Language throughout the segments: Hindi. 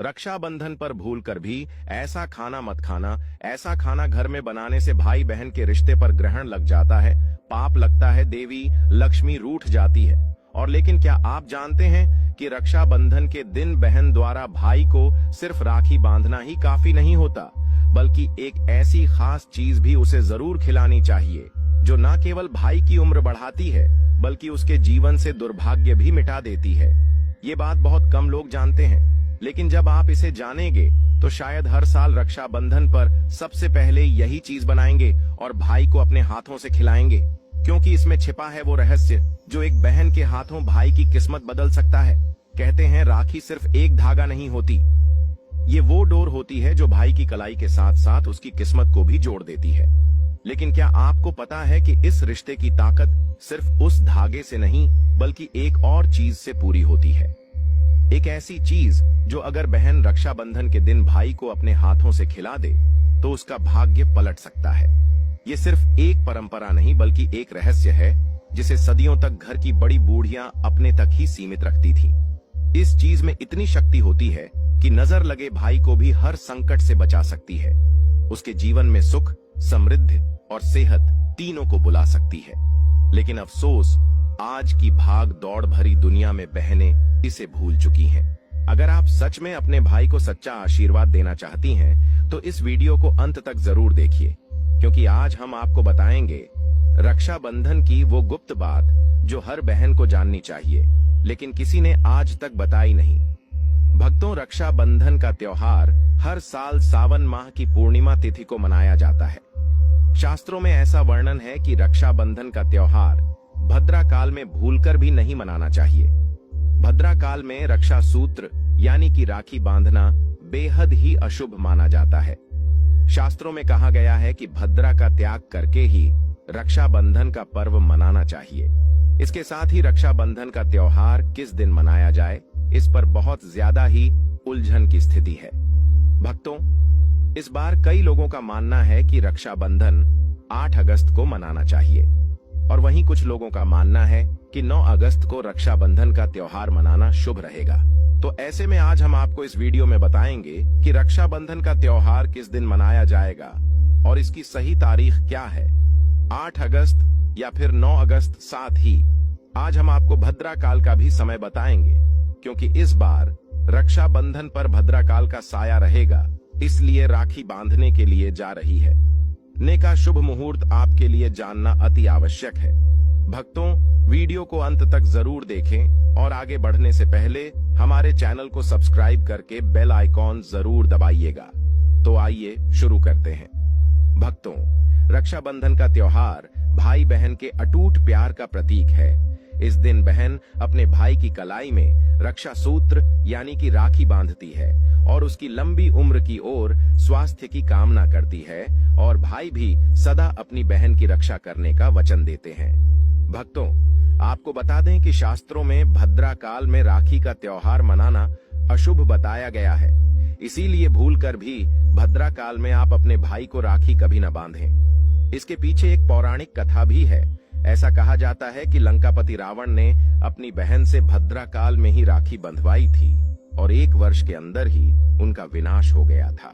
रक्षाबंधन पर भूलकर भी ऐसा खाना मत खाना। ऐसा खाना घर में बनाने से भाई बहन के रिश्ते पर ग्रहण लग जाता है, पाप लगता है, देवी लक्ष्मी रूठ जाती है। और लेकिन क्या आप जानते हैं कि रक्षाबंधन के दिन बहन द्वारा भाई को सिर्फ राखी बांधना ही काफी नहीं होता, बल्कि एक ऐसी खास चीज भी उसे जरूर खिलानी चाहिए जो न केवल भाई की उम्र बढ़ाती है बल्कि उसके जीवन से दुर्भाग्य भी मिटा देती है। ये बात बहुत कम लोग जानते हैं, लेकिन जब आप इसे जानेंगे तो शायद हर साल रक्षाबंधन पर सबसे पहले यही चीज बनाएंगे और भाई को अपने हाथों से खिलाएंगे, क्योंकि इसमें छिपा है वो रहस्य जो एक बहन के हाथों भाई की किस्मत बदल सकता है। कहते हैं राखी सिर्फ एक धागा नहीं होती, ये वो डोर होती है जो भाई की कलाई के साथ साथ उसकी किस्मत को भी जोड़ देती है। लेकिन क्या आपको पता है कि इस रिश्ते की ताकत सिर्फ उस धागे से नहीं बल्कि एक और चीज से पूरी होती है। एक ऐसी चीज जो अगर बहन रक्षाबंधन के दिन भाई को अपने हाथों से खिला दे तो उसका भाग्य पलट सकता है। ये सिर्फ एक परंपरा नहीं बल्कि एक रहस्य है जिसे सदियों तक घर की बड़ी बूढ़ियां अपने तक ही सीमित रखती थीं। इस चीज में इतनी शक्ति होती है कि नजर लगे भाई को भी हर संकट से बचा सकती है, उसके जीवन में सुख, समृद्धि और सेहत तीनों को बुला सकती है। लेकिन अफसोस, आज की भाग दौड़ भरी दुनिया में बहनें इसे भूल चुकी हैं। अगर आप सच में अपने भाई को सच्चा आशीर्वाद देना चाहती हैं, तो इस वीडियो को अंत तक जरूर देखिए, क्योंकि आज हम आपको बताएंगे रक्षाबंधन की वो गुप्त बात जो हर बहन को जाननी चाहिए, लेकिन किसी ने आज तक बताई नहीं। भक्तों, रक्षाबंधन का त्योहार हर साल सावन माह की पूर्णिमा तिथि को मनाया जाता है। शास्त्रों में ऐसा वर्णन है कि रक्षाबंधन का त्योहार भद्रा काल में भूलकर भी नहीं मनाना चाहिए। भद्रा काल में रक्षा सूत्र यानी कि राखी बांधना बेहद ही अशुभ माना जाता है। शास्त्रों में कहा गया है कि भद्रा का त्याग करके ही रक्षाबंधन का पर्व मनाना चाहिए। इसके साथ ही रक्षाबंधन का त्योहार किस दिन मनाया जाए, इस पर बहुत ज्यादा ही उलझन की स्थिति है। भक्तों, इस बार कई लोगों का मानना है कि रक्षाबंधन 8 अगस्त को मनाना चाहिए और वहीं कुछ लोगों का मानना है कि 9 अगस्त को रक्षाबंधन का त्योहार मनाना शुभ रहेगा। तो ऐसे में आज हम आपको इस वीडियो में बताएंगे कि रक्षाबंधन का त्योहार किस दिन मनाया जाएगा और इसकी सही तारीख क्या है, 8 अगस्त या फिर 9 अगस्त। साथ ही आज हम आपको भद्रा काल का भी समय बताएंगे, क्योंकि इस बार रक्षाबंधन पर भद्रा काल का साया रहेगा, इसलिए राखी बांधने के लिए जा रही है। ने का शुभ मुहूर्त आपके लिए जानना अति आवश्यक है। भक्तों, वीडियो को अंत तक जरूर देखें और आगे बढ़ने से पहले हमारे चैनल को सब्सक्राइब करके बेल आइकॉन जरूर दबाइएगा। तो आइए शुरू करते हैं। भक्तों, रक्षाबंधन का त्योहार भाई बहन के अटूट प्यार का प्रतीक है। इस दिन बहन अपने भाई की कलाई में रक्षा सूत्र यानी कि राखी बांधती है और उसकी लंबी उम्र की ओर स्वास्थ्य की कामना करती है, और भाई भी सदा अपनी बहन की रक्षा करने का वचन देते हैं। भक्तों, आपको बता दें कि शास्त्रों में भद्रा काल में राखी का त्योहार मनाना अशुभ बताया गया है, इसीलिए भूलकर भी भद्रा काल में आप अपने भाई को राखी कभी न बांधें। इसके पीछे एक पौराणिक कथा भी है। ऐसा कहा जाता है कि लंकापति रावण ने अपनी बहन से भद्रा काल में ही राखी बंधवाई थी और 1 वर्ष के अंदर ही उनका विनाश हो गया था।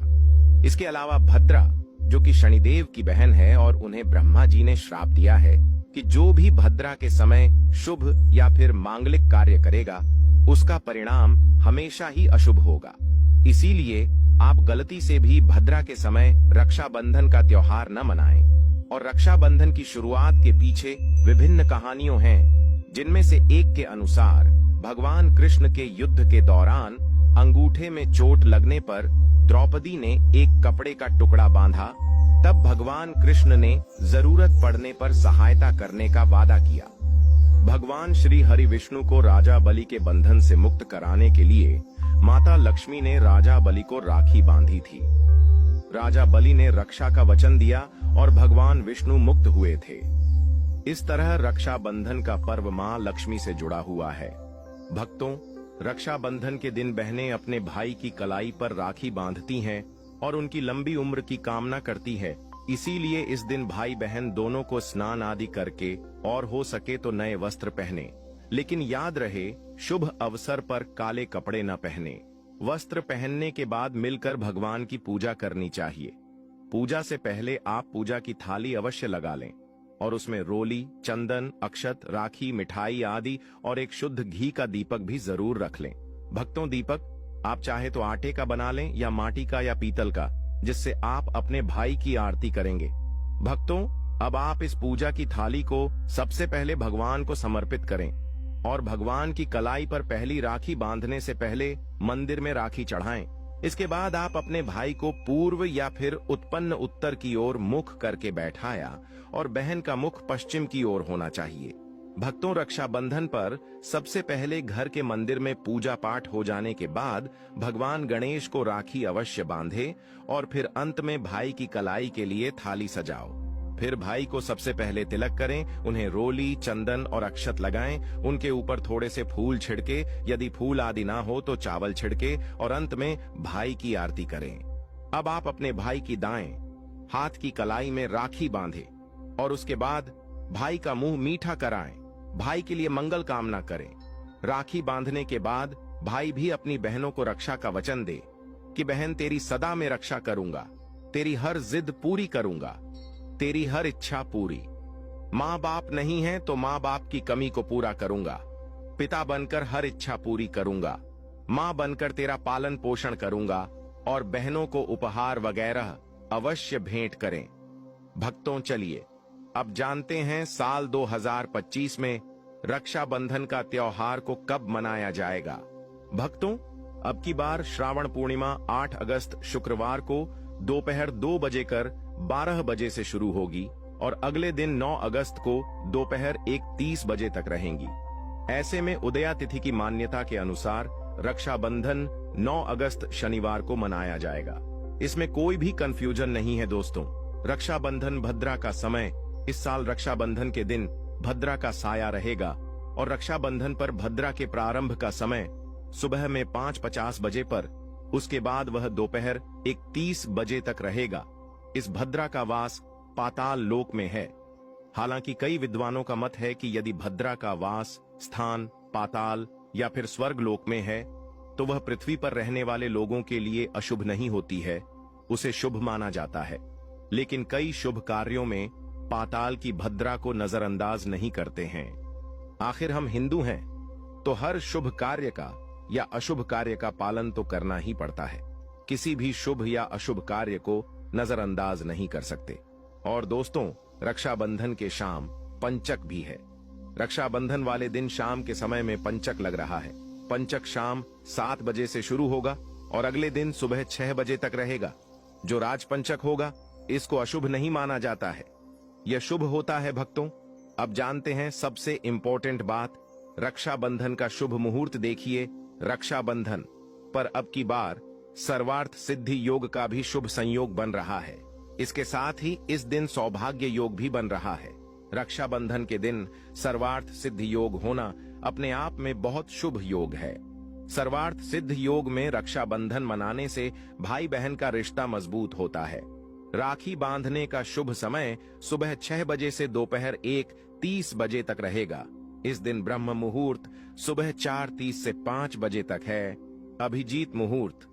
इसके अलावा भद्रा, जो कि शनिदेव की बहन है, और उन्हें ब्रह्मा जी ने श्राप दिया है कि जो भी भद्रा के समय शुभ या फिर मांगलिक कार्य करेगा उसका परिणाम हमेशा ही अशुभ होगा। इसीलिए आप गलती से भी भद्रा के समय रक्षाबंधन का त्योहार न मनाएं। और रक्षाबंधन की शुरुआत के पीछे विभिन्न कहानियां हैं, जिनमें से एक के अनुसार भगवान कृष्ण के युद्ध के दौरान अंगूठे में चोट लगने पर द्रौपदी ने एक कपड़े का टुकड़ा बांधा। तब भगवान कृष्ण ने जरूरत पड़ने पर सहायता करने का वादा किया। भगवान श्री हरि विष्णु को राजा बलि के बंधन से मुक्त कराने के लिए माता लक्ष्मी ने राजा बलि को राखी बांधी थी। राजा बलि ने रक्षा का वचन दिया और भगवान विष्णु मुक्त हुए थे। इस तरह रक्षाबंधन का पर्व मां लक्ष्मी से जुड़ा हुआ है। भक्तों, रक्षाबंधन के दिन बहनें अपने भाई की कलाई पर राखी बांधती हैं और उनकी लंबी उम्र की कामना करती है। इसीलिए इस दिन भाई बहन दोनों को स्नान आदि करके और हो सके तो नए वस्त्र पहने, लेकिन याद रहे शुभ अवसर पर काले कपड़े न पहने। वस्त्र पहनने के बाद मिलकर भगवान की पूजा करनी चाहिए। पूजा से पहले आप पूजा की थाली अवश्य लगा लें और उसमें रोली, चंदन, अक्षत, राखी, मिठाई आदि और एक शुद्ध घी का दीपक भी जरूर रख लें। भक्तों, दीपक आप चाहे तो आटे का बना लें या माटी का या पीतल का, जिससे आप अपने भाई की आरती करेंगे। भक्तों, अब आप इस पूजा की थाली को सबसे पहले भगवान को समर्पित करें और भगवान की कलाई पर पहली राखी बांधने से पहले मंदिर में राखी चढ़ाएं। इसके बाद आप अपने भाई को पूर्व या फिर उत्पन्न उत्तर की ओर मुख करके बैठाया और बहन का मुख पश्चिम की ओर होना चाहिए। भक्तों, रक्षाबंधन पर सबसे पहले घर के मंदिर में पूजा पाठ हो जाने के बाद भगवान गणेश को राखी अवश्य बांधे और फिर अंत में भाई की कलाई के लिए थाली सजाओ। फिर भाई को सबसे पहले तिलक करें, उन्हें रोली, चंदन और अक्षत लगाएं, उनके ऊपर थोड़े से फूल छिड़के, यदि फूल आदि ना हो तो चावल छिड़के और अंत में भाई की आरती करें। अब आप अपने भाई की दाएं हाथ की कलाई में राखी बांधें और उसके बाद भाई का मुंह मीठा कराएं, भाई के लिए मंगल कामना करें। राखी बांधने के बाद भाई भी अपनी बहनों को रक्षा का वचन दे कि बहन, तेरी सदा में रक्षा करूंगा, तेरी हर जिद पूरी करूंगा, तेरी हर इच्छा पूरी। माँ बाप नहीं है तो माँ बाप की कमी को पूरा करूंगा, पिता बनकर हर इच्छा पूरी करूंगा, माँ बनकर तेरा पालन पोषण करूंगा और बहनों को उपहार वगैरह अवश्य भेंट करें। भक्तों, चलिए अब जानते हैं साल 2025 में रक्षाबंधन का त्योहार को कब मनाया जाएगा। भक्तों, अब की बार श्रावण पूर्णिमा 8 अगस्त शुक्रवार को दोपहर 2 बजे कर 12 बजे से शुरू होगी और अगले दिन 9 अगस्त को दोपहर 1:30 बजे तक रहेंगी। ऐसे में उदया तिथि की मान्यता के अनुसार रक्षाबंधन 9 अगस्त शनिवार को मनाया जाएगा। इसमें कोई भी कंफ्यूजन नहीं है दोस्तों। रक्षाबंधन भद्रा का समय, इस साल रक्षाबंधन के दिन भद्रा का साया रहेगा और रक्षाबंधन पर भद्रा के प्रारंभ का समय सुबह में 5:50 बजे पर, उसके बाद वह दोपहर 1:30 बजे तक रहेगा। इस भद्रा का वास पाताल लोक में है। हालांकि कई विद्वानों का मत है कि यदि भद्रा का वास स्थान पाताल या फिर स्वर्ग लोक में है तो वह पृथ्वी पर रहने वाले लोगों के लिए अशुभ नहीं होती है, उसे शुभ माना जाता है। लेकिन कई शुभ कार्यों में पाताल की भद्रा को नजरअंदाज नहीं करते हैं। आखिर हम हिंदू हैं तो हर शुभ कार्य का या अशुभ कार्य का पालन तो करना ही पड़ता है। किसी भी शुभ या अशुभ कार्य को नजरअंदाज नहीं कर सकते। और दोस्तों, रक्षाबंधन के शाम पंचक भी है। रक्षाबंधन वाले दिन शाम के समय में पंचक लग रहा है। पंचक शाम 7 बजे से शुरू होगा और अगले दिन सुबह 6 बजे तक रहेगा। जो राजपंचक होगा इसको अशुभ नहीं माना जाता है, यह शुभ होता है। भक्तों, अब जानते हैं सबसे इंपॉर्टेंट बात, रक्षाबंधन का शुभ मुहूर्त देखिए। रक्षाबंधन पर अब की बार सर्वार्थ सिद्धि योग का भी शुभ संयोग बन रहा है। इसके साथ ही इस दिन सौभाग्य योग भी बन रहा है। रक्षाबंधन के दिन सर्वार्थ सिद्धि योग होना अपने आप में बहुत शुभ योग है। सर्वार्थ सिद्ध योग में रक्षाबंधन मनाने से भाई बहन का रिश्ता मजबूत होता है। राखी बांधने का शुभ समय सुबह 6 बजे से दोपहर 1:30 बजे तक रहेगा। इस दिन ब्रह्म मुहूर्त सुबह 4:30 से 5 बजे तक है। अभिजीत मुहूर्त,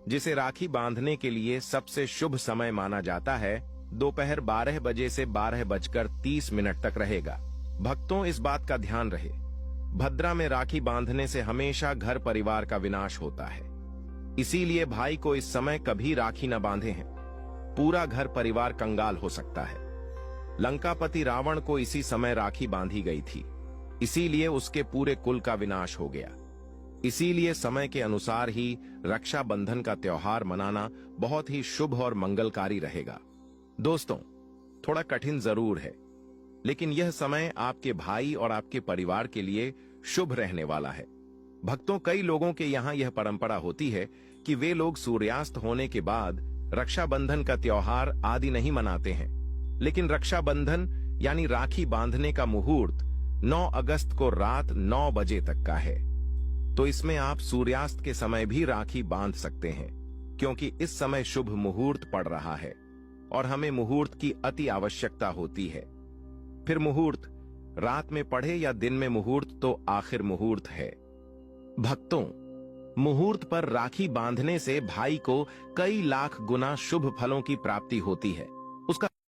जिसे राखी बांधने के लिए सबसे शुभ समय माना जाता है, दोपहर 12 बजे से 12:30 तक रहेगा। भक्तों, इस बात का ध्यान रहे, भद्रा में राखी बांधने से हमेशा घर परिवार का विनाश होता है। इसीलिए भाई को इस समय कभी राखी न बांधे हैं, पूरा घर परिवार कंगाल हो सकता है। लंकापति रावण को इसी समय राखी बांधी गई थी, इसीलिए उसके पूरे कुल का विनाश हो गया। इसीलिए समय के अनुसार ही रक्षाबंधन का त्योहार मनाना बहुत ही शुभ और मंगलकारी रहेगा। दोस्तों, थोड़ा कठिन जरूर है, लेकिन यह समय आपके भाई और आपके परिवार के लिए शुभ रहने वाला है। भक्तों, कई लोगों के यहाँ यह परंपरा होती है कि वे लोग सूर्यास्त होने के बाद रक्षाबंधन का त्योहार आदि नहीं मनाते हैं, लेकिन रक्षाबंधन यानी राखी बांधने का मुहूर्त 9 अगस्त को रात 9 बजे तक का है। तो इसमें आप सूर्यास्त के समय भी राखी बांध सकते हैं, क्योंकि इस समय शुभ मुहूर्त पड़ रहा है और हमें मुहूर्त की अति आवश्यकता होती है। फिर मुहूर्त रात में पढ़े या दिन में मुहूर्त तो आखिर मुहूर्त है। भक्तों, मुहूर्त पर राखी बांधने से भाई को कई लाख गुना शुभ फलों की प्राप्ति होती है।